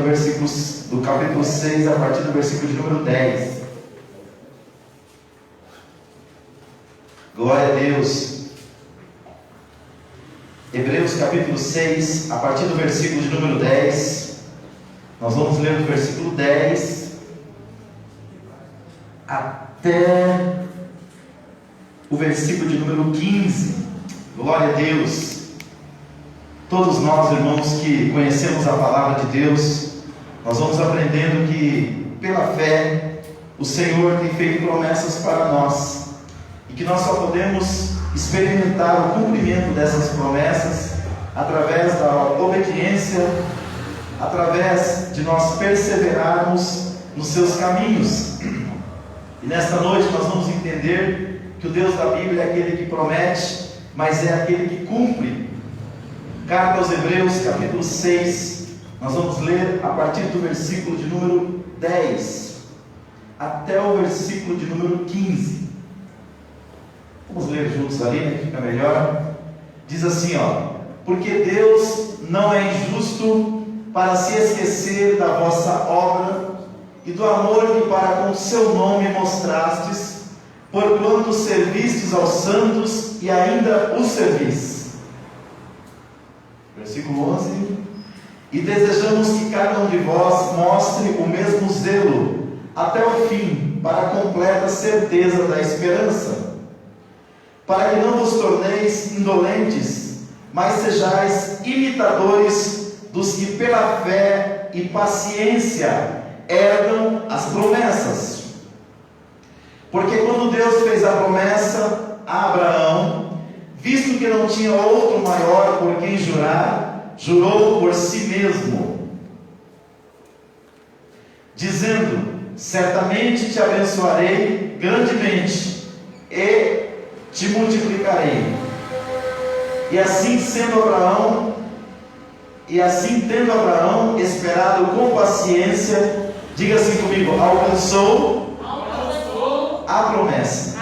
do capítulo 6, a partir do versículo de número 10. Glória a Deus. Hebreus capítulo 6, a partir do versículo de número 10. Nós vamos ler do versículo 10 até o versículo de número 15. Glória a Deus. Todos nós, irmãos, que conhecemos a palavra de Deus, nós vamos aprendendo que, pela fé, o Senhor tem feito promessas para nós, e que nós só podemos experimentar o cumprimento dessas promessas através da obediência, através de nós perseverarmos nos seus caminhos. E nesta noite nós vamos entender que o Deus da Bíblia é aquele que promete, mas é aquele que cumpre. Carta aos Hebreus, capítulo 6, nós vamos ler a partir do versículo de número 10 até o versículo de número 15. Vamos ler juntos ali, né? Fica melhor. Diz assim, ó: porque Deus não é injusto para se esquecer da vossa obra e do amor que para com o seu nome mostrastes, porquanto servistes aos santos e ainda os servis. Versículo 11: e desejamos que cada um de vós mostre o mesmo zelo até o fim, para a completa certeza da esperança, para que não vos torneis indolentes, mas sejais imitadores dos que pela fé e paciência herdam as promessas. Porque quando Deus fez a promessa a Abraão, visto que não tinha outro maior por quem jurar, jurou por si mesmo, dizendo: certamente te abençoarei grandemente e te multiplicarei. E assim tendo Abraão esperado com paciência, diga assim comigo: alcançou a promessa.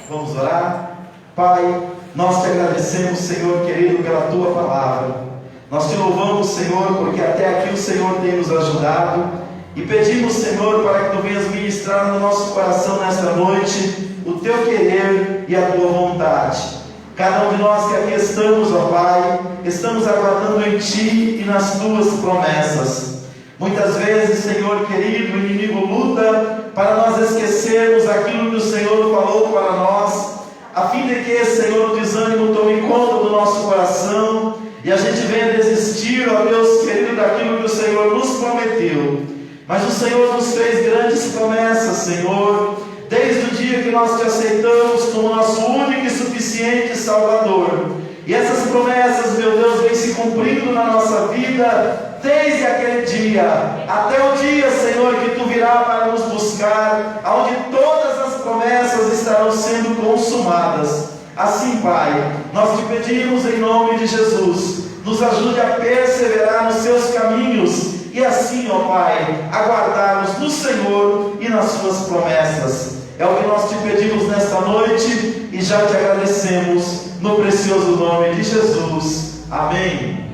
Vamos orar? Pai, nós te agradecemos, Senhor querido, pela tua palavra. Nós te louvamos, Senhor, porque até aqui o Senhor tem nos ajudado, e pedimos, Senhor, para que tu venhas ministrar no nosso coração nesta noite o teu querer e a tua vontade. Cada um de nós que aqui estamos, ó Pai, estamos aguardando em ti e nas tuas promessas. Muitas vezes, Senhor querido, o inimigo luta para nós esquecermos aquilo que o Senhor falou para nós, a fim de que, Senhor, o desânimo tome conta do nosso coração e a gente venha desistir, ó Deus querido, daquilo que o Senhor nos prometeu. Mas o Senhor nos fez grandes promessas, Senhor, desde o dia que nós te aceitamos como nosso único e suficiente Salvador. E essas promessas, meu Deus, vêm se cumprindo na nossa vida desde aquele dia até o dia, Senhor, que tu virá para nos buscar, onde todas as promessas estarão sendo consumadas. Assim, Pai, nós te pedimos em nome de Jesus, nos ajude a perseverar nos seus caminhos e assim, ó Pai, aguardarmos no Senhor e nas suas promessas. É o que nós te pedimos nesta noite e já te agradecemos no precioso nome de Jesus. Amém.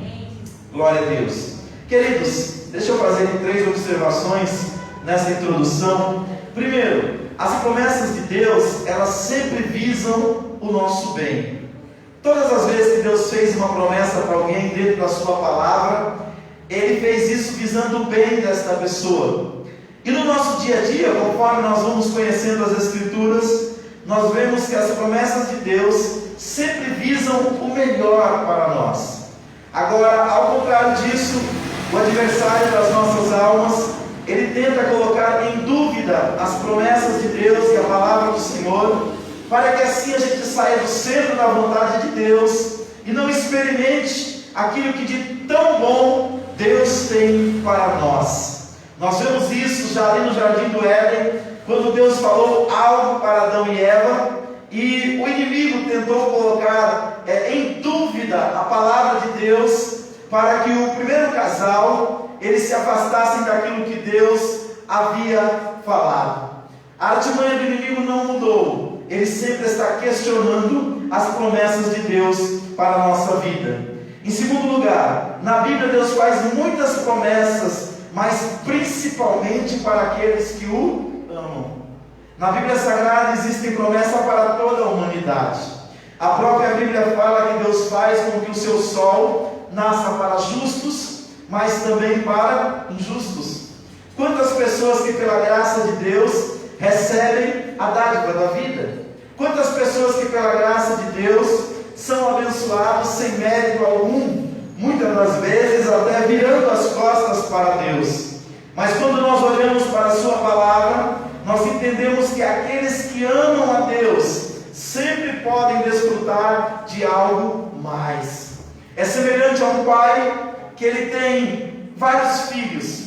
Glória a Deus. Queridos, deixa eu fazer 3 observações nessa introdução. Primeiro, as promessas de Deus, elas sempre visam o nosso bem. Todas as vezes que Deus fez uma promessa para alguém dentro da sua palavra, Ele fez isso visando o bem desta pessoa. E no nosso dia a dia, conforme nós vamos conhecendo as Escrituras, nós vemos que as promessas de Deus sempre visam o melhor para nós. Agora, ao contrário disso, o adversário das nossas almas, ele tenta colocar em dúvida as promessas de Deus e a palavra do Senhor, para que assim a gente saia do centro da vontade de Deus e não experimente aquilo que de tão bom Deus tem para nós. Nós vemos isso já ali no Jardim do Éden, quando Deus falou algo para Adão e Eva, e o inimigo tentou colocar em dúvida a palavra de Deus, para que o primeiro casal, eles se afastassem daquilo que Deus havia falado. A artimanha do inimigo não mudou, ele sempre está questionando as promessas de Deus para a nossa vida. Em segundo lugar, na Bíblia Deus faz muitas promessas mas principalmente para aqueles que o amam. Na Bíblia Sagrada existem promessas para toda a humanidade. A própria Bíblia fala que Deus faz com que o seu sol nasça para justos, mas também para injustos. Quantas pessoas que pela graça de Deus recebem a dádiva da vida? Quantas pessoas que pela graça de Deus são abençoados sem mérito algum, muitas das vezes até virando as costas para Deus. Mas quando nós olhamos para a sua palavra, nós entendemos que aqueles que amam a Deus sempre podem desfrutar de algo mais. É semelhante a um pai que ele tem vários filhos,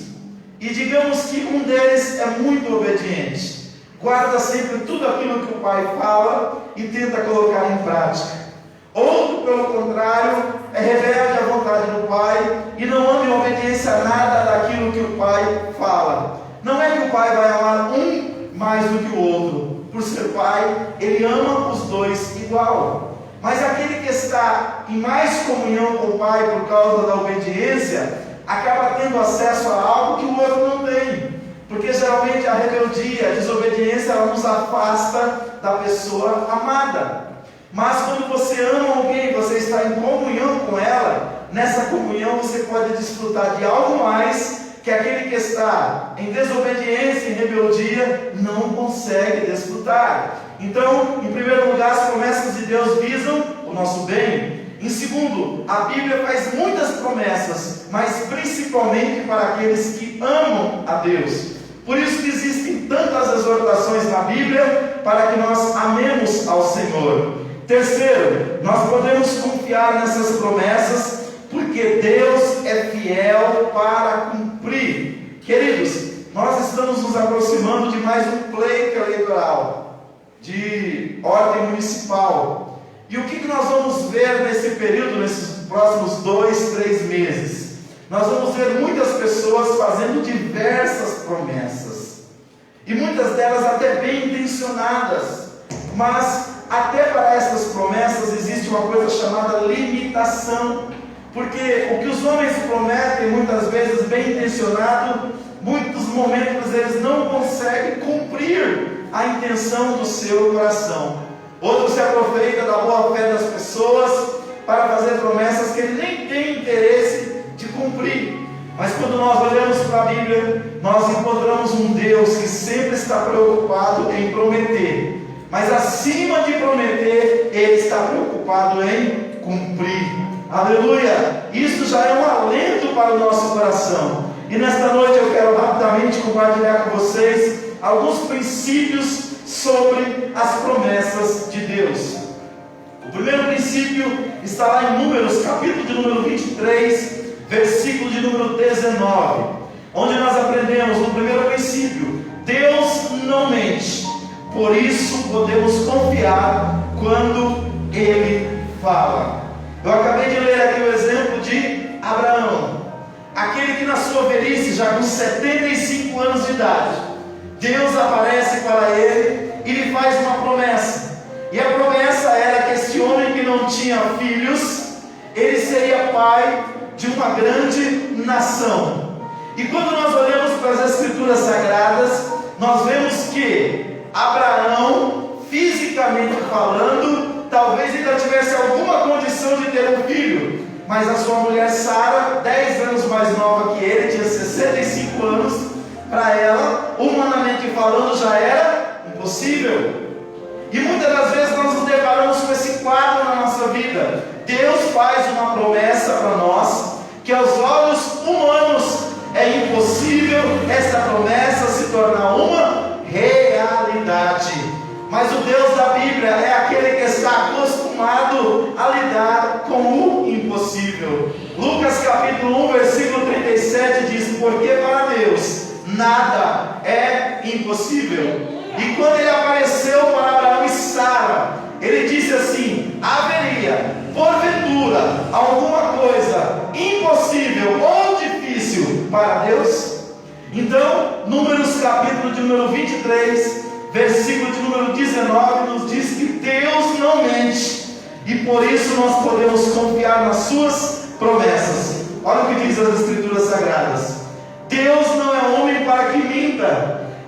e digamos que um deles é muito obediente, guarda sempre tudo aquilo que o pai fala e tenta colocar em prática. Outro, pelo contrário, é rebelde à vontade do pai e não ama em obediência a nada daquilo que o pai fala. Não é que o pai vai amar um mais do que o outro. Por ser pai, ele ama os dois igual. Mas aquele que está em mais comunhão com o pai por causa da obediência, acaba tendo acesso a algo que o outro não tem. Porque geralmente a rebeldia, a desobediência, ela nos afasta da pessoa amada. Mas quando você ama alguém, você está em comunhão com ela, nessa comunhão você pode desfrutar de algo mais que aquele que está em desobediência, em rebeldia, não consegue desfrutar. Então, em primeiro lugar, as promessas de Deus visam o nosso bem. Em segundo, a Bíblia faz muitas promessas, mas principalmente para aqueles que amam a Deus. Por isso que existem tantas exortações na Bíblia para que nós amemos ao Senhor. Terceiro, nós podemos confiar nessas promessas porque Deus é fiel para cumprir. Queridos, nós estamos nos aproximando de mais um pleito eleitoral de ordem municipal. E o que nós vamos ver nesse período, nesses próximos 2, 3 meses? Nós vamos ver muitas pessoas fazendo diversas promessas, e muitas delas até bem intencionadas, mas até para essas promessas existe uma coisa chamada limitação, porque o que os homens prometem, muitas vezes bem intencionado, muitos momentos eles não conseguem cumprir a intenção do seu coração. Outros se aproveitam da boa fé das pessoas para fazer promessas que ele nem tem interesse de cumprir. Mas quando nós olhamos para a Bíblia, nós encontramos um Deus que sempre está preocupado em prometer, mas acima de prometer, Ele está preocupado em cumprir. Aleluia! Isso já é um alento para o nosso coração. E nesta noite eu quero rapidamente compartilhar com vocês alguns princípios sobre as promessas de Deus. O primeiro princípio está lá em Números, capítulo de número 23, versículo de número 19, onde nós aprendemos no primeiro princípio: Deus não mente, por isso podemos confiar quando Ele fala. Eu acabei de ler aqui o exemplo de Abraão, aquele que na sua velhice, já com 75 anos de idade, Deus aparece para ele e lhe faz uma promessa. E a promessa era que esse homem que não tinha filhos, ele seria pai de uma grande nação. E quando nós olhamos para as Escrituras Sagradas, nós vemos que Abraão, fisicamente falando, talvez ainda tivesse alguma condição de ter um filho, mas a sua mulher Sara, 10 anos mais nova que ele, tinha 65 anos, para ela, humanamente falando, já era impossível. E muitas das vezes nós nos deparamos com esse quadro na nossa vida. Deus faz uma promessa para nós, que aos olhos humanos é impossível essa promessa se tornar uma realidade. Mas o Deus da Bíblia é aquele que está acostumado a lidar com o impossível. Lucas capítulo 1, versículo 37 diz: porque para Deus nada é impossível. E quando ele apareceu para Abraão e Sara, ele disse assim: haveria, porventura, alguma coisa impossível ou difícil para Deus? Então, Números capítulo de número 23, versículo de número 19, nos diz que Deus não mente, e por isso nós podemos confiar nas suas promessas. Olha o que diz as Escrituras Sagradas: Deus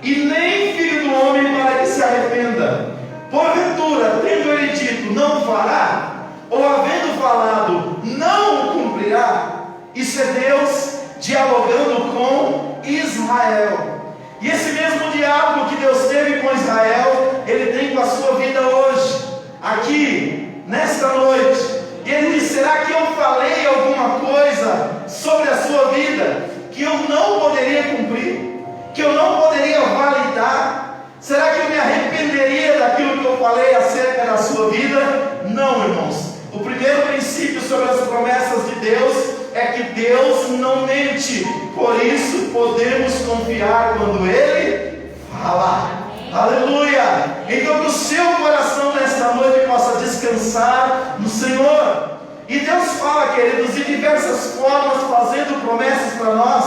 e nem filho do homem para que se arrependa. Porventura, tendo ele dito, não fará, ou havendo falado, não o cumprirá. Isso é Deus dialogando com Israel. E esse mesmo diálogo que Deus teve com Israel, Ele tem com a sua vida hoje, aqui, nesta noite. E Ele diz: será que eu falei alguma coisa sobre a sua vida que eu não poderia cumprir? Que eu não poderia validar? Será que eu me arrependeria daquilo que eu falei acerca da sua vida? Não, irmãos. O primeiro princípio sobre as promessas de Deus é que Deus não mente. Por isso podemos confiar quando Ele fala. Aleluia! Então que o seu coração nesta noite possa descansar no Senhor. E Deus fala, queridos, de diversas formas, fazendo promessas para nós,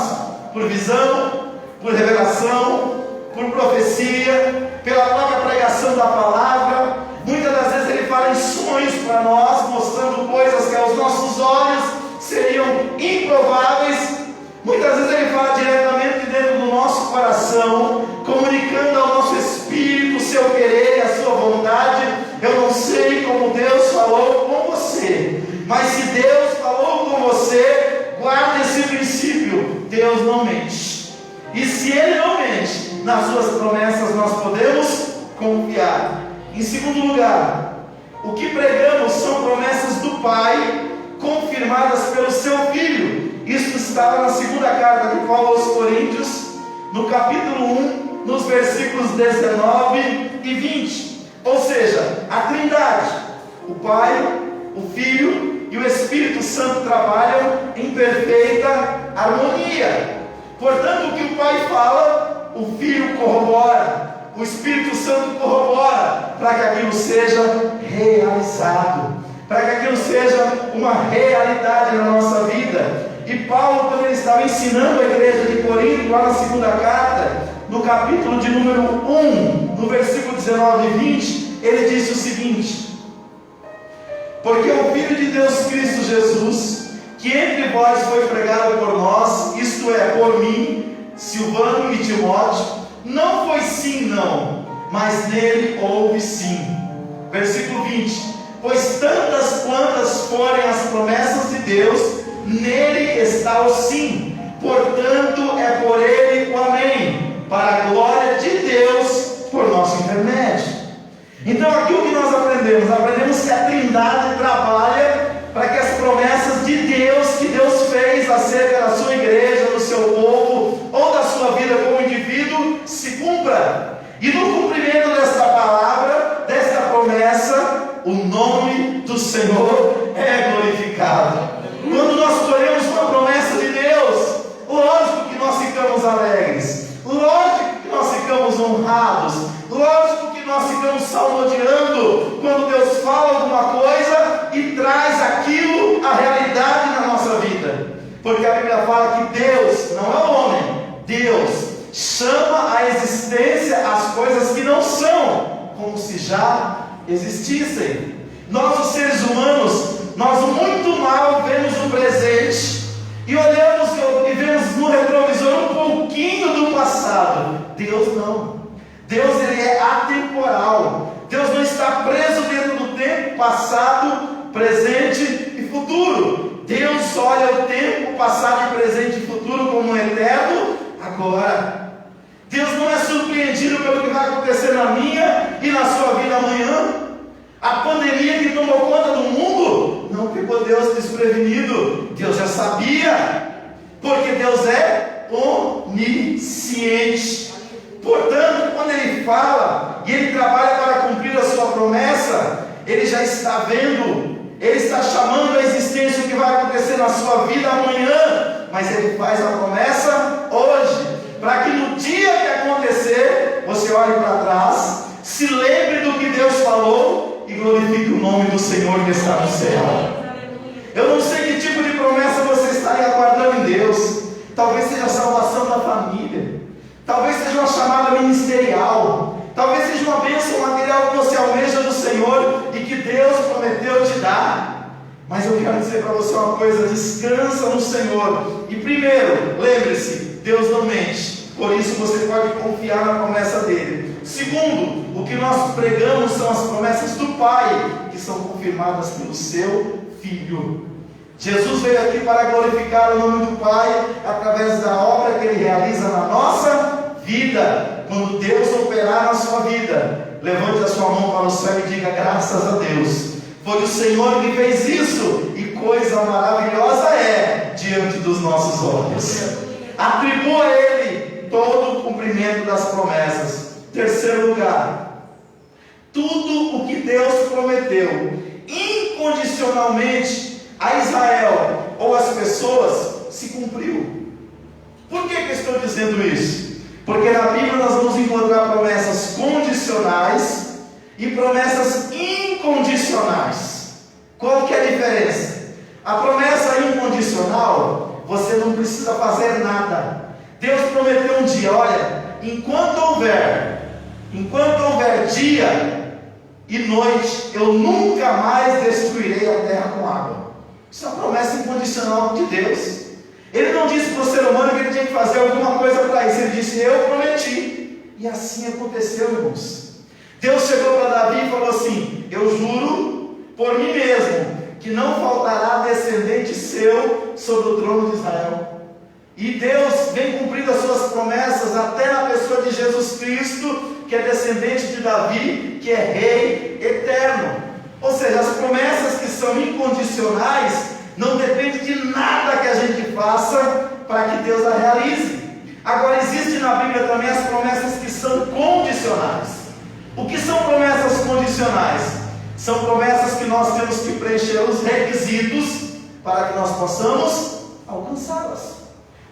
por visão, por revelação, por profecia, pela própria pregação da palavra. Muitas das vezes Ele fala em sonhos para nós, mostrando coisas que aos nossos olhos seriam improváveis. Muitas vezes Ele fala diretamente dentro do nosso coração, comunicando ao nosso espírito o seu querer e a sua vontade. Eu não sei como Deus falou com você, mas se Deus falou com você, guarde esse princípio: Deus não mente. E se Ele não mente, nas suas promessas nós podemos confiar. Em segundo lugar, o que pregamos são promessas do Pai, confirmadas pelo seu Filho. Isso está na segunda carta de Paulo aos Coríntios, no capítulo 1, nos versículos 19 e 20. Ou seja, a Trindade, o Pai, o Filho e o Espírito Santo trabalham em perfeita harmonia. Portanto, o que o Pai fala, o Filho corrobora, o Espírito Santo corrobora, para que aquilo seja realizado, para que aquilo seja uma realidade na nossa vida. E Paulo, quando ele estava ensinando a igreja de Corinto, lá na segunda carta, no capítulo de número 1, no versículo 19 e 20, ele disse o seguinte: porque o Filho de Deus Cristo Jesus, que entre vós foi pregado por nós, isto é, por mim, Silvano e Timóteo, não foi sim não, mas nele houve sim. Versículo 20: pois tantas quantas forem as promessas de Deus, nele está o sim, portanto é por ele o amém, para a glória de Deus por nosso intermédio. Então aqui o que nós aprendemos? Aprendemos que a Trindade trabalha para que as promessas de Deus, que Deus fez acerca da sua igreja, do seu povo, ou da sua vida como indivíduo, se cumpra. E no cumprimento desta palavra, desta promessa, o nome do Senhor é glorificado. Quando nós colhemos uma promessa de Deus, lógico que nós ficamos alegres, lógico que nós ficamos honrados, lógico que nós ficamos salmodiando quando Deus fala alguma coisa e traz aquilo, a realidade na nossa vida. Porque a Bíblia fala que Deus, não é o homem, Deus chama à existência as coisas que não são, como se já existissem. Nós, os seres humanos, nós muito mal vemos o presente e olhamos e vemos no retrovisor um pouquinho do passado. Deus não. Deus, ele é atemporal. Deus não está preso dentro do tempo passado, presente e futuro. Deus olha o tempo passado e presente e futuro como um eterno agora. Deus não é surpreendido pelo que vai acontecer na minha e na sua vida amanhã. A pandemia que tomou conta do mundo não pegou Deus desprevenido. Deus já sabia, porque Deus é onisciente. Portanto, quando Ele fala e Ele trabalha para cumprir a sua promessa, Ele já está vendo, Ele está chamando a existência o que vai acontecer na sua vida amanhã, mas Ele faz a promessa hoje, para que no dia que acontecer, você olhe para trás, se lembre do que Deus falou e glorifique o nome do Senhor que está no céu. Eu não sei que tipo de promessa você está aguardando em Deus. Talvez seja a salvação da família, talvez seja uma chamada ministerial, talvez seja uma bênção material que você almeja do Senhor e que Deus prometeu te dar. Mas eu quero dizer para você uma coisa: descansa no Senhor. E primeiro, lembre-se, Deus não mente. por isso você pode confiar na promessa dele. Segundo, o que nós pregamos são as promessas do Pai, que são confirmadas pelo seu Filho. Jesus veio aqui para glorificar o nome do Pai, através da obra que Ele realiza na nossa vida. Quando Deus operar na sua vida, levante a sua mão para o céu e diga: graças a Deus, foi o Senhor que fez isso, e coisa maravilhosa é diante dos nossos olhos. Atribua a Ele todo o cumprimento das promessas. Terceiro lugar, tudo o que Deus prometeu incondicionalmente a Israel ou as pessoas se cumpriu. Por que eu estou dizendo isso? Porque na Bíblia nós vamos encontrar promessas condicionais e promessas incondicionais. Qual que é a diferença? A promessa incondicional, você não precisa fazer nada. Deus prometeu um dia: olha, enquanto houver dia e noite, eu nunca mais destruirei a terra com água. Isso é uma promessa incondicional de Deus. Ele não disse para o ser humano que ele tinha que fazer alguma coisa para isso. Ele disse: eu prometi. E assim aconteceu, irmãos. Deus chegou para Davi e falou assim: eu juro por mim mesmo que não faltará descendente seu sobre o trono de Israel. E Deus vem cumprindo as suas promessas até na pessoa de Jesus Cristo, que é descendente de Davi, que é rei eterno. Ou seja, as promessas que são incondicionais não dependem de nada que a gente faça para que Deus a realize. Agora, existe na Bíblia também as promessas que são condicionais. O que são promessas condicionais? São promessas que nós temos que preencher os requisitos para que nós possamos alcançá-las.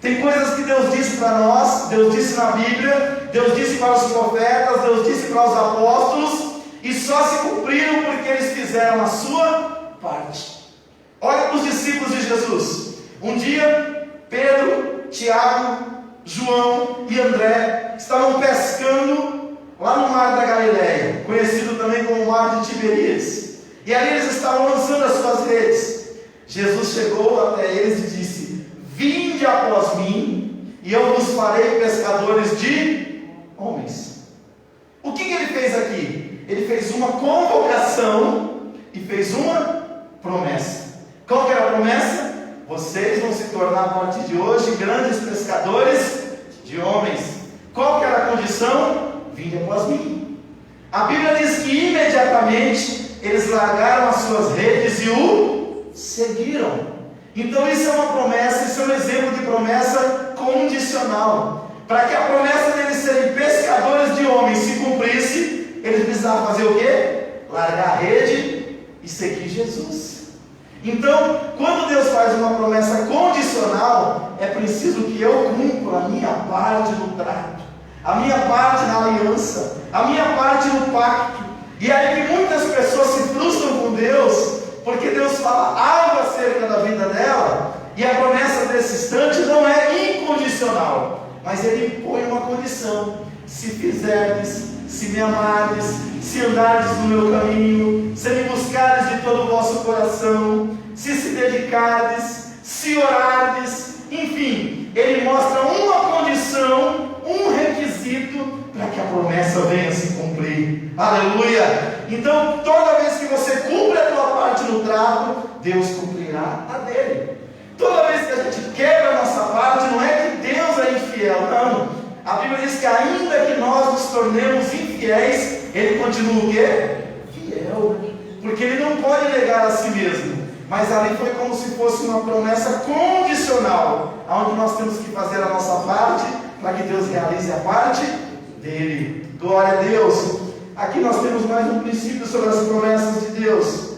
Tem coisas que Deus disse para nós, Deus disse na Bíblia, Deus disse para os profetas, Deus disse para os apóstolos, e só se cumpriram porque eles fizeram a sua parte. Olha para os discípulos de Jesus. Um dia, Pedro, Tiago, João e André estavam pescando lá no mar da Galileia, conhecido também como mar de Tiberíades. E ali eles estavam lançando as suas redes. Jesus chegou até eles e disse: vinde após mim, e eu vos farei pescadores de homens. O que ele fez aqui? Ele fez uma convocação e fez uma promessa. Qual que era a promessa? Vocês vão se tornar a partir de hoje grandes pescadores de homens. Qual que era a condição? Vinde após mim. A Bíblia diz que imediatamente eles largaram as suas redes e o seguiram. Então isso é uma promessa, isso é um exemplo de promessa condicional. Para que a promessa deles serem pescadores de homens se cumprisse, eles precisavam fazer o quê? Largar a rede e seguir Jesus. Então, quando Deus faz uma promessa condicional, é preciso que eu cumpra a minha parte no trato, a minha parte na aliança, a minha parte no pacto. E é aí que muitas pessoas se frustram com Deus, porque Deus fala algo acerca da vida dela, e a promessa desse instante não é incondicional, mas Ele impõe uma condição: se fizerdes, se me amardes, se andardes no meu caminho, se me buscardes de todo o vosso coração, se dedicardes, se orardes, enfim, Ele mostra uma condição, um requisito para que a promessa venha se cumprir. Aleluia! Então, toda vez que você cumpre a tua parte no trato, Deus cumprirá a dele. Toda vez que a gente quebra a nossa parte, não é que Deus é infiel, não. A Bíblia diz que ainda que nós nos tornemos infiéis, Ele continua o quê? Fiel. Porque Ele não pode negar a si mesmo. Mas ali foi como se fosse uma promessa condicional, onde nós temos que fazer a nossa parte, para que Deus realize a parte dele. Glória a Deus. Aqui nós temos mais um princípio sobre as promessas de Deus.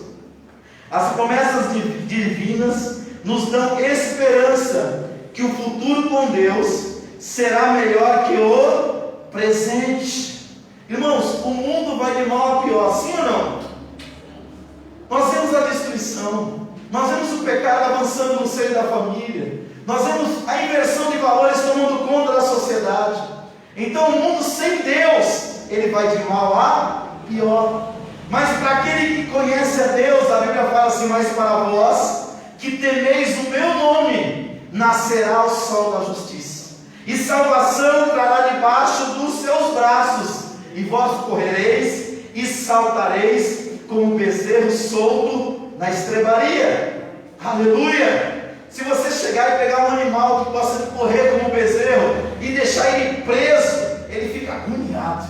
As promessas divinas nos dão esperança que o futuro com Deus será melhor que o presente. Irmãos, o mundo vai de mal a pior, sim ou não? Nós vemos a destruição, nós vemos o pecado avançando no seio da família, nós vemos a inversão de valores tomando conta da sociedade. Então o mundo sem Deus, ele vai de mal a pior. Mas para aquele que conhece a Deus, a Bíblia fala assim: mas para vós que temeis o meu nome, nascerá o sol da justiça, e salvação trará debaixo dos seus braços, e vós correreis e saltareis como um bezerro solto na estrebaria. Aleluia! Se você chegar e pegar um animal que possa correr como um bezerro e deixar ele preso, ele fica agoniado,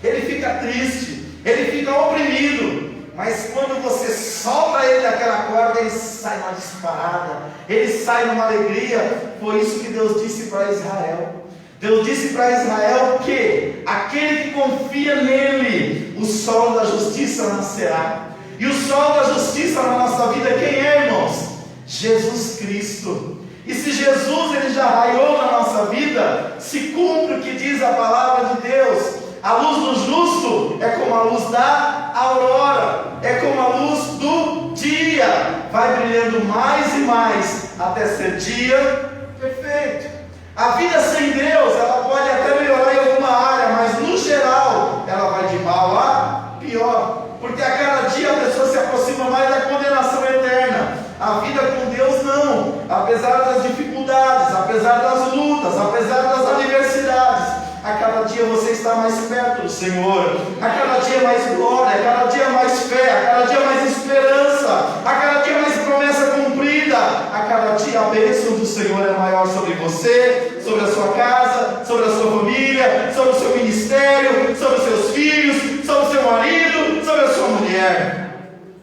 ele fica triste, ele fica oprimido. Mas quando você solta ele daquela corda, ele sai numa disparada, ele sai numa alegria. Foi isso que Deus disse para Israel. Deus disse para Israel que aquele que confia nele, o sol da justiça nascerá. E o sol da justiça na nossa vida, quem é, irmãos? Jesus Cristo. E se Jesus ele já raiou na nossa vida, se cumpre o que diz a palavra de Deus. A luz do justo é como a luz da aurora, é como a luz do dia, vai brilhando mais e mais até ser dia perfeito. A vida sem Deus, ela pode até melhorar em alguma área, mas no geral ela vai de mal a pior, porque a cada dia a pessoa se aproxima mais da condenação eterna. A vida com Deus não, apesar das dificuldades, apesar das lutas, apesar das adversidades, a cada dia você está mais perto do Senhor, a cada dia mais glória, a cada dia mais fé, a cada dia mais esperança, a cada dia mais promessa cumprida, a cada dia a bênção do Senhor é maior sobre você, sobre a sua casa, sobre a sua família, sobre o seu ministério, sobre os seus filhos, sobre o seu marido, sobre a sua mulher.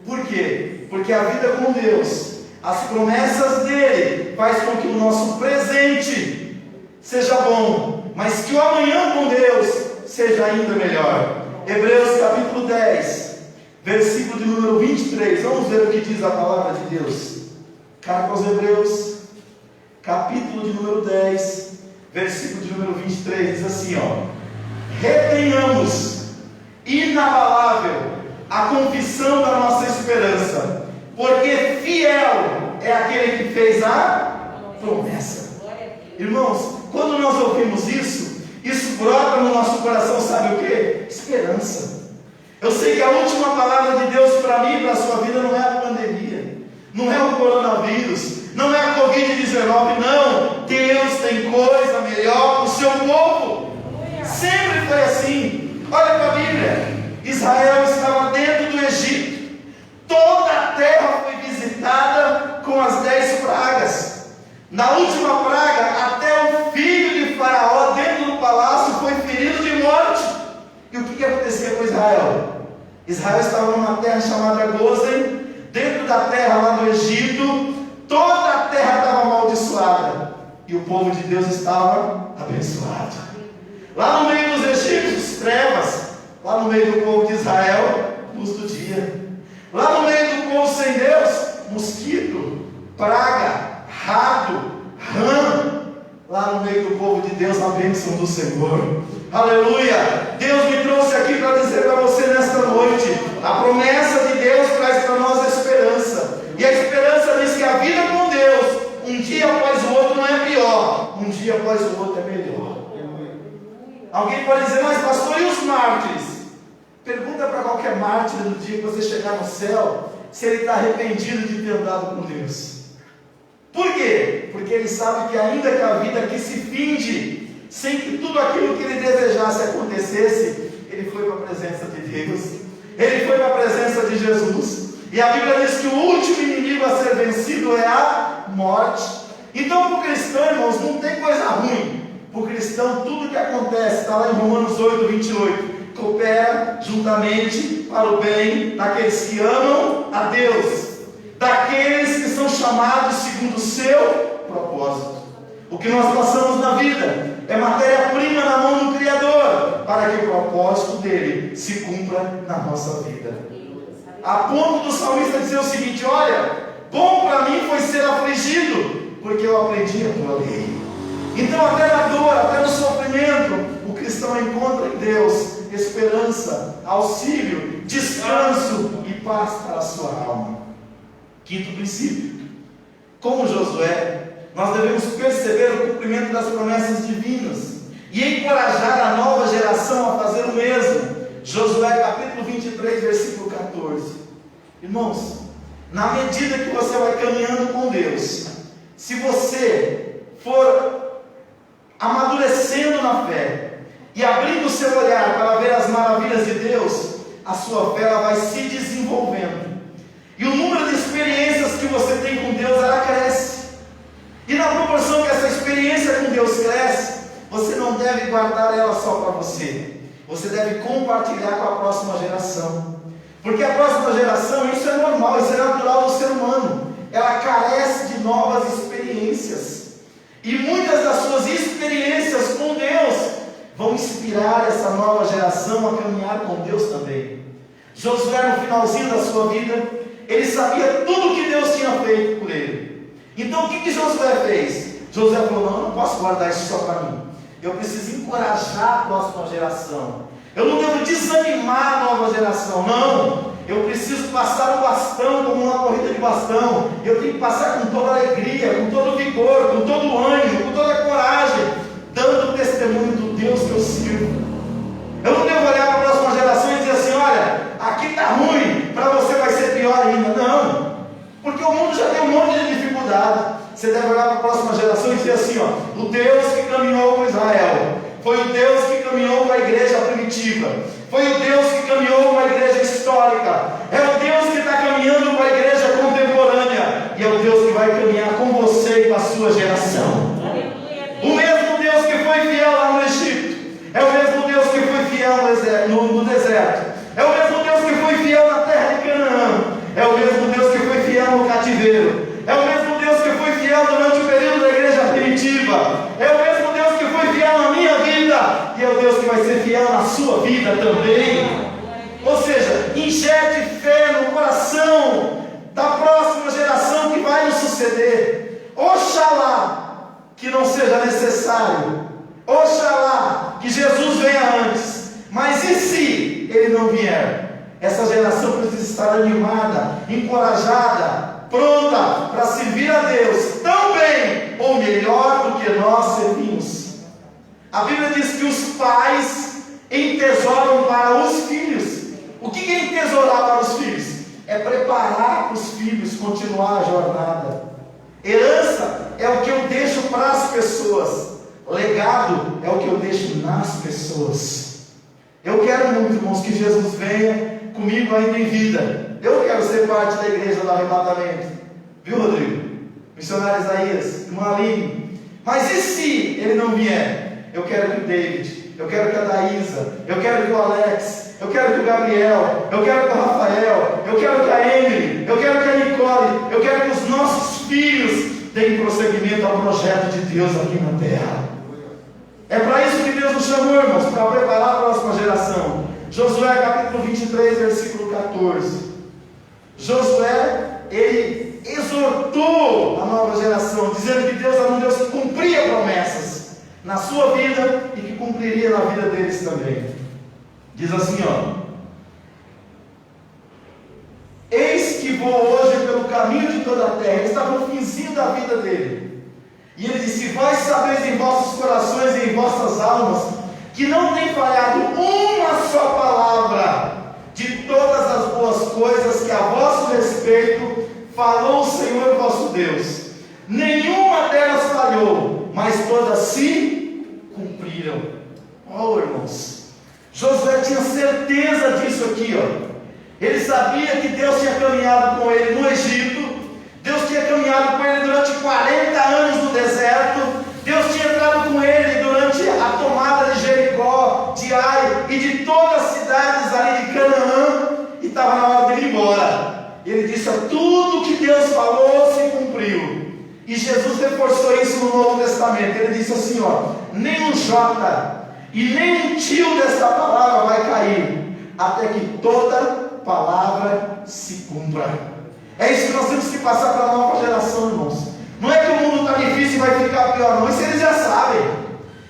Por quê? Porque a vida com Deus, as promessas dele, faz com que o nosso presente seja bom, mas que o amanhã com Deus seja ainda melhor. Hebreus capítulo 10, versículo de número 23. Vamos ver o que diz a palavra de Deus. Carta aos Hebreus, capítulo de número 10, versículo de número 23. Diz assim, retenhamos inabalável a confissão da nossa esperança, porque fiel é aquele que fez a promessa. Irmãos, quando nós ouvimos isso brota no nosso coração, sabe o que? Esperança. Eu sei que a última palavra de Deus para mim e para a sua vida não é a pandemia, não é o coronavírus, não é a Covid-19, não. Deus tem coisa melhor para o seu povo. Sempre foi assim. Olha para a Bíblia. Israel estava dentro do Egito, toda a terra foi visitada com as 10 pragas. Na última praga, até o filho de Faraó dentro do palácio foi ferido de morte. E o que acontecia com Israel? Israel estava numa terra chamada Gozen, dentro da terra lá do Egito, toda a terra estava amaldiçoada, e o povo de Deus estava abençoado. Lá no meio dos egípcios, trevas. Lá no meio do povo de Israel, luz do dia. Lá no meio do povo sem Deus, mosquito, praga, rato, rã. Lá no meio do povo de Deus, a bênção do Senhor. Aleluia! Deus me trouxe aqui para dizer para você nesta noite, a promessa de Deus traz para nós a esperança. E a esperança diz que a vida com Deus, um dia após o outro não é pior, um dia após o outro é melhor. Alguém pode dizer, mas pastor, e os mártires? Pergunta para qualquer mártir no dia que você chegar no céu, se ele está arrependido de ter andado com Deus. Por quê? Porque ele sabe que ainda que a vida aqui se finge, sem que tudo aquilo que ele desejasse acontecesse, ele foi para a presença de Deus, ele foi para a presença de Jesus, e a Bíblia diz que o último inimigo a ser vencido é a morte. Então para o cristão, irmãos, não tem coisa ruim. Para o cristão, tudo que acontece, está lá em Romanos 8, 28, coopera juntamente para o bem daqueles que amam a Deus, daqueles que são chamados segundo o seu propósito. O que nós passamos na vida é matéria-prima na mão do Criador, para que o propósito dele se cumpra na nossa vida. A ponto do salmista dizer o seguinte: olha, bom para mim foi ser afligido, porque eu aprendi a tua lei. Então até na dor, até no sofrimento, o cristão encontra em Deus esperança, auxílio, descanso e paz para a sua alma. Quinto princípio: como Josué, nós devemos perceber o cumprimento das promessas divinas e encorajar a nova geração a fazer o mesmo. Josué capítulo 23, versículo 14. Irmãos, na medida que você vai caminhando com Deus, se você for amadurecendo crescendo na fé e abrindo o seu olhar para ver as maravilhas de Deus, a sua fé ela vai se desenvolvendo. E o número de experiências que você tem com Deus, ela cresce. E na proporção que essa experiência com Deus cresce, você não deve guardar ela só para você. Você deve compartilhar com a próxima geração. Porque a próxima geração, isso é normal, isso é natural do ser humano. Ela carece de novas experiências. E muitas das suas experiências com Deus vão inspirar essa nova geração a caminhar com Deus também. Josué, no finalzinho da sua vida, ele sabia tudo que Deus tinha feito por ele. Então o que Josué fez? Josué falou: não, eu não posso guardar isso só para mim. Eu preciso encorajar a próxima geração. Eu não devo desanimar a nova geração, não. Eu preciso passar o bastão como uma corrida de bastão. Eu tenho que passar com toda alegria, com todo vigor, com todo ânimo, com toda coragem, dando testemunho do Deus que eu sirvo. Eu não devo olhar para a próxima geração e dizer assim: olha, aqui está ruim, para você vai ser pior ainda. Não, porque o mundo já tem um monte de dificuldade. Você deve olhar para a próxima geração e dizer assim: ó, o Deus que caminhou com Israel foi o Deus que caminhou com a igreja primitiva, foi o Deus que caminhou com a igreja histórica, é o Deus que está caminhando com a igreja contemporânea, e é o Deus que vai caminhar com você e com a sua geração. O mesmo Deus que foi fiel lá no Egito, é o mesmo Deus que foi fiel no deserto, é o mesmo Deus que foi fiel na terra de Canaã, é o mesmo Deus que foi fiel no cativeiro, é o mesmo Deus que foi fiel durante o período da igreja primitiva, é o mesmo Deus que foi fiel na minha vida, e é o Deus que vai ser fiel na sua vida também. Ou seja, injete fé no coração da próxima geração que vai nos suceder. Oxalá que não seja necessário, oxalá que Jesus venha antes, mas e se Ele não vier? Essa geração precisa estar animada, encorajada, pronta para servir a Deus tão bem ou melhor do que nós servimos. A Bíblia diz que os pais entesouram para os filhos. O que é entesourar para os filhos? É preparar para os filhos continuar a jornada. Herança é o que eu deixo para as pessoas. Legado é o que eu deixo nas pessoas. Eu quero muito, irmãos, que Jesus venha comigo ainda em vida. Eu quero ser parte da igreja do arrebatamento. Viu, Rodrigo? Missionário Isaías, irmã Aline. Mas e se ele não vier? Eu quero que o David, eu quero que a Daísa, eu quero que o Alex, eu quero que o Gabriel, eu quero que o Rafael, eu quero que a Emily, eu quero que a Nicole, eu quero que os nossos filhos deem prosseguimento ao projeto de Deus aqui na terra. É para isso que Deus nos chamou, irmãos, para preparar a próxima geração. Josué capítulo 23, versículo 14. Josué, ele exortou a nova geração, dizendo que Deus era um Deus que cumpria promessas na sua vida e que cumpriria na vida deles também. Diz assim, ó: eis que vou hoje pelo caminho de toda a terra. Ele estava no finzinho da vida dele, e ele disse: vós sabeis em vossos corações e em vossas almas que não tem falhado uma só palavra de todas as boas coisas que a vosso respeito falou o Senhor vosso Deus. Nenhuma delas falhou, mas todas se cumpriram. Oh, irmãos, Josué tinha certeza disso aqui, ó. Ele sabia que Deus tinha caminhado com ele no Egito, Deus tinha caminhado com ele durante 40 anos no deserto, Deus tinha entrado com ele durante a tomada de Jericó, de Ai e de todas as cidades ali de Canaã, e estava na hora de ir embora. Ele disse: tudo que Deus falou se cumpriu. E Jesus reforçou isso no Novo Testamento. Ele disse assim, ó: nem um jota e nem um tio desta palavra vai cair, até que toda palavra se cumpra. É isso que nós temos que passar para a nova geração, irmãos. Não é que o mundo está difícil e vai ficar pior, não. Isso eles já sabem.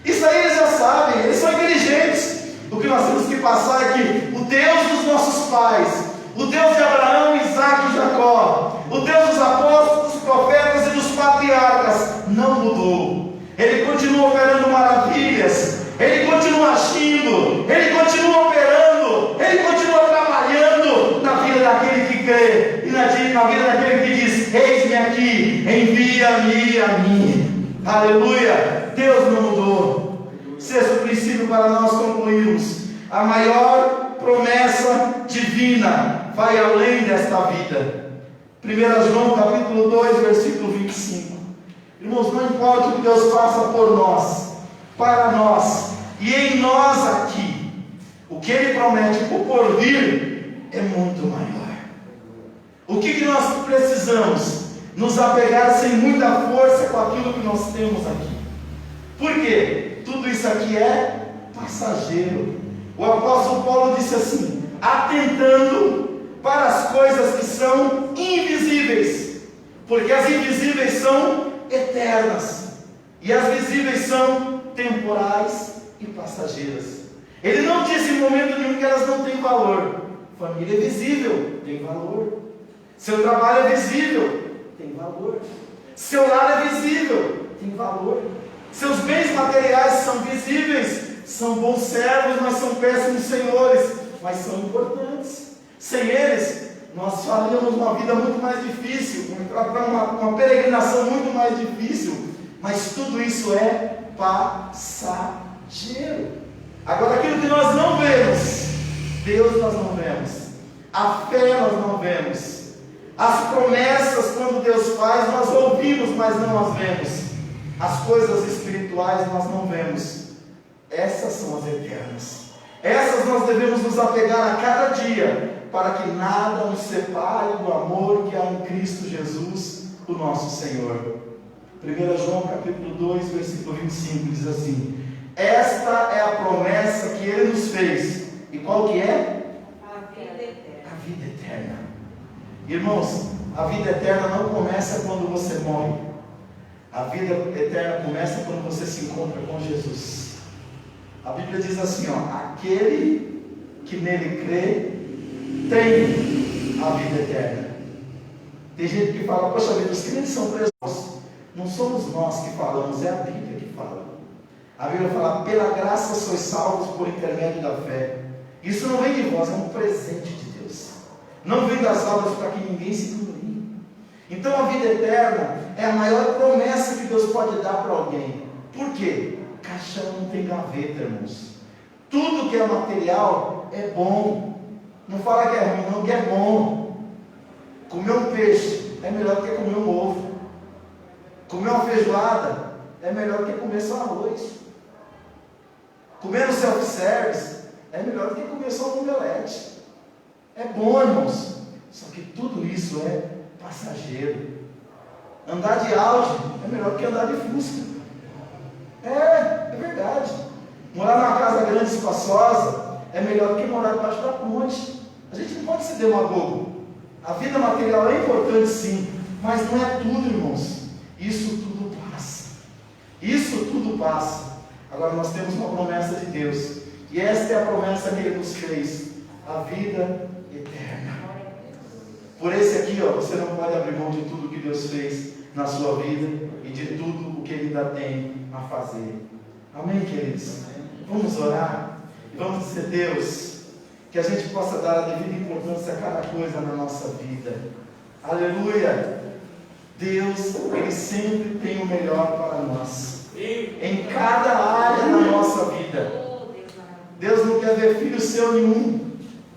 Isso aí eles já sabem. Eles são inteligentes. O que nós temos que passar é que o Deus dos nossos pais, o Deus de Abraão, Isaac e Jacó, o Deus dos apóstolos, dos profetas e dos patriarcas não mudou. Ele continua operando maravilhas, Ele continua agindo, Ele continua operando, Ele continua trabalhando na vida daquele que crê e na vida daquele que diz: eis-me aqui, envia-me a mim. Aleluia! Deus não mudou. princípio para nós concluirmos. A maior promessa divina vai além desta vida. 1 João capítulo 2, versículo 25. Irmãos, não importa o que Deus faça por nós, para nós e em nós aqui, o que Ele promete para o porvir é muito maior. O que nós precisamos? Nos apegar sem muita força com aquilo que nós temos aqui. Por quê? Tudo isso aqui é passageiro. O apóstolo Paulo disse assim: atentando para as coisas que são invisíveis, porque as invisíveis são eternas e as visíveis são temporais e passageiras. Ele não disse em momento nenhum que elas não têm valor. Família é visível, tem valor. Seu trabalho é visível, tem valor. Seu lar é visível, tem valor. Seus bens materiais são visíveis, são bons servos, mas são péssimos senhores, mas são importantes. Sem eles, nós faríamos uma vida muito mais difícil, uma peregrinação muito mais difícil, mas tudo isso é passageiro. Agora, aquilo que nós não vemos, Deus nós não vemos, a fé nós não vemos, as promessas quando Deus faz nós ouvimos, mas não as vemos, as coisas espirituais nós não vemos. Essas são as eternas, essas nós devemos nos apegar a cada dia, para que nada nos separe do amor que há em Cristo Jesus, o nosso Senhor. 1 João capítulo 2, versículo 25 diz assim: esta é a promessa que Ele nos fez. E qual que é? A vida eterna. A vida eterna. Irmãos, a vida eterna não começa quando você morre. A vida eterna começa quando você se encontra com Jesus. A Bíblia diz assim, aquele que nele crê tem a vida eterna. Tem gente que fala: poxa vida, os crentes são presos. Não somos nós que falamos, é a Bíblia que fala. A Bíblia fala: pela graça sois salvos por intermédio da fé. Isso não vem de vós, é um presente de Deus. Não vem das obras para que ninguém se glorie. Então a vida eterna é a maior promessa que Deus pode dar para alguém. Por quê? Caixão não tem gaveta, irmãos. Tudo que é material é bom. Não fala que é ruim, não, que é bom. Comer um peixe é melhor do que comer um ovo. Comer uma feijoada é melhor do que comer só arroz. Comer no self-service é melhor do que comer só um omelete. É bom, irmãos. Só que tudo isso é passageiro. Andar de Audi é melhor do que andar de Fusca. É verdade. Morar numa casa grande e espaçosa é melhor do que morar debaixo da ponte. A gente não pode ser demagogo. A vida material é importante sim, mas não é tudo, irmãos. Isso tudo passa. Isso tudo passa. Agora nós temos uma promessa de Deus, e esta é a promessa que Ele nos fez: a vida eterna. Por esse aqui, você não pode abrir mão de tudo que Deus fez na sua vida e de tudo o que Ele ainda tem a fazer. Amém, queridos? Vamos orar e vamos dizer: Deus, que a gente possa dar a devida importância a cada coisa na nossa vida. Aleluia! Deus, Ele sempre tem o melhor para nós, em cada área da nossa vida. Deus não quer ver filho seu nenhum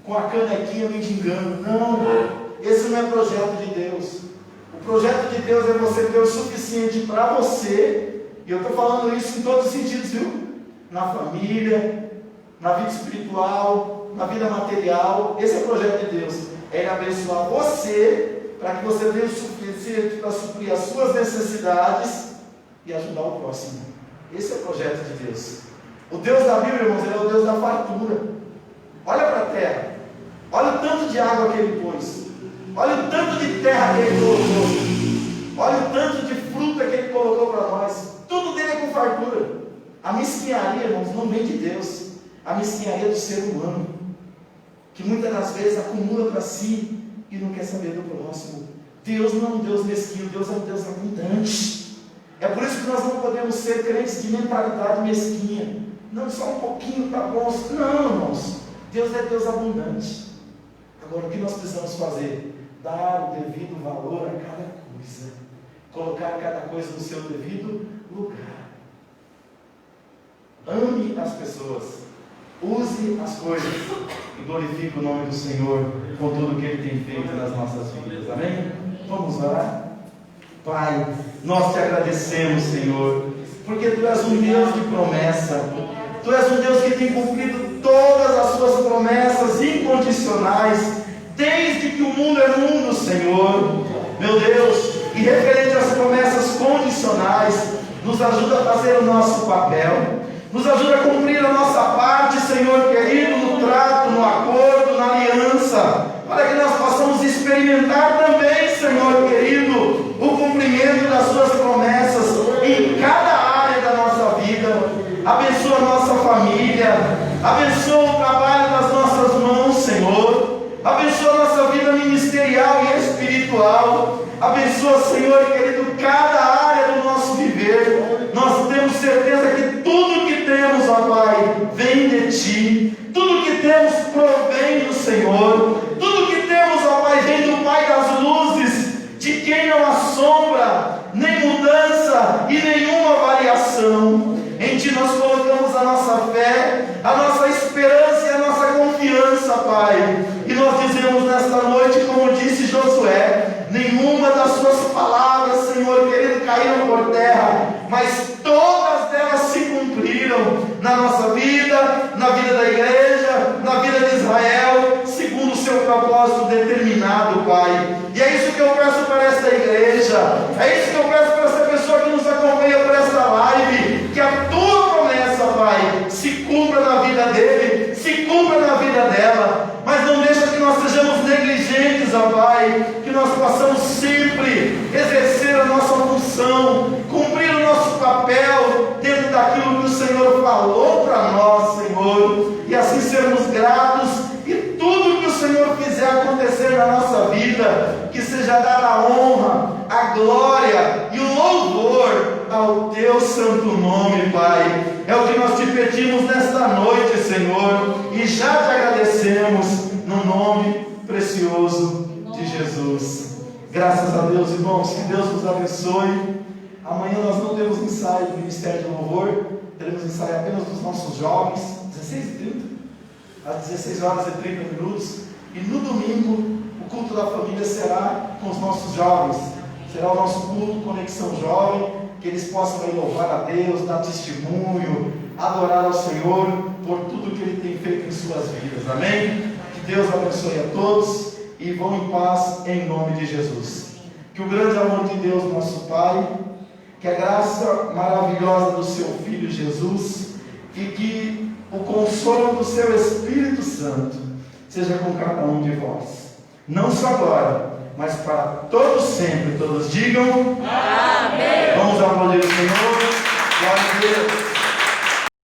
com a canequinha mendigando. Não, esse não é projeto de Deus. O projeto de Deus é você ter o suficiente para você, e eu estou falando isso em todos os sentidos, viu? Na família, na vida espiritual, na vida material. Esse é o projeto de Deus, é Ele abençoar você, para que você tenha o suficiente para suprir as suas necessidades e ajudar o próximo. Esse é o projeto de Deus. O Deus da Bíblia, irmãos, Ele é o Deus da fartura. Olha para a terra, olha o tanto de água que Ele pôs, olha o tanto de terra que Ele colocou, olha o tanto de fruta que Ele colocou para nós. Tudo dele é com fartura. A mesquinharia, irmãos, não vem de Deus. A mesquinharia é do ser humano, que muitas das vezes acumula para si e não quer saber do próximo. Deus não é um Deus mesquinho, Deus é um Deus abundante. É por isso que nós não podemos ser crentes de mentalidade mesquinha. Não, só um pouquinho está bom. Não, irmãos, Deus é Deus abundante. Agora, o que nós precisamos fazer? Dar o devido valor a cada coisa, colocar cada coisa no seu devido lugar. ame as pessoas, use as coisas e glorifique o nome do Senhor com tudo que Ele tem feito nas nossas vidas. Amém? Vamos orar? Pai, nós te agradecemos, Senhor, porque Tu és um Deus de promessa. Tu és um Deus que tem cumprido todas as Suas promessas incondicionais, desde que o mundo é mundo, Senhor. Meu Deus, e referente às promessas condicionais, nos ajuda a fazer o nosso papel, nos ajuda a cumprir a nossa parte, Senhor querido, no trato, no acordo, na aliança, para que nós possamos experimentar também, Senhor querido, o cumprimento das Suas promessas em cada área da nossa vida. Abençoa a nossa família, abençoa o trabalho das nossas mãos, Senhor, abençoa a nossa vida ministerial e espiritual, abençoa, Senhor querido, cada área do nosso viver. Nós temos certeza que tudo que temos, ó Pai, vem de Ti, tudo que temos provém do Senhor, tudo que temos, ó Pai, vem do Pai das luzes, de quem não há sombra, nem mudança e nenhuma variação. Em Ti nós colocamos a nossa fé, a nossa esperança e a nossa confiança, Pai. E nós dizemos nesta noite, como disse Josué, nenhuma das Suas palavras, Senhor querido, caíram por terra, mas todas elas se cumpriram na nossa vida, na vida da igreja, na vida de Israel, segundo o Seu propósito determinado, Pai. E é isso que eu peço para esta igreja, é isso que eu peço para essa pessoa que nos acompanha por esta live, que a Tua promessa, Pai, se cumpra na vida dele, se cumpra na vida dela, mas não deixa que nós sejamos negligentes, ó Pai, que nós possamos sempre exercer a nossa função, cumprir o nosso papel dentro daquilo que o Senhor falou para nós, Senhor, e assim sermos gratos, e tudo que o Senhor fizer acontecer na nossa vida, que seja dar a honra, a glória e o louvor ao Teu santo nome, Pai. É o que nós te pedimos nesta noite, Senhor, e já te agradecemos no nome precioso de Jesus. Graças a Deus, irmãos, que Deus nos abençoe. Amanhã nós não temos ensaio do Ministério de Louvor, teremos ensaio apenas dos nossos jovens, 16h30, às 16 horas e 30 minutos, e no domingo o culto da família será com os nossos jovens, será o nosso culto Conexão Jovem, que eles possam aí louvar a Deus, dar testemunho, adorar ao Senhor por tudo que Ele tem feito em suas vidas. Amém? Que Deus abençoe a todos e vão em paz em nome de Jesus. Que o grande amor de Deus, nosso Pai, que a graça maravilhosa do Seu Filho Jesus e que o consolo do Seu Espírito Santo seja com cada um de vós, não só agora, mas para todos sempre. Todos digam amém.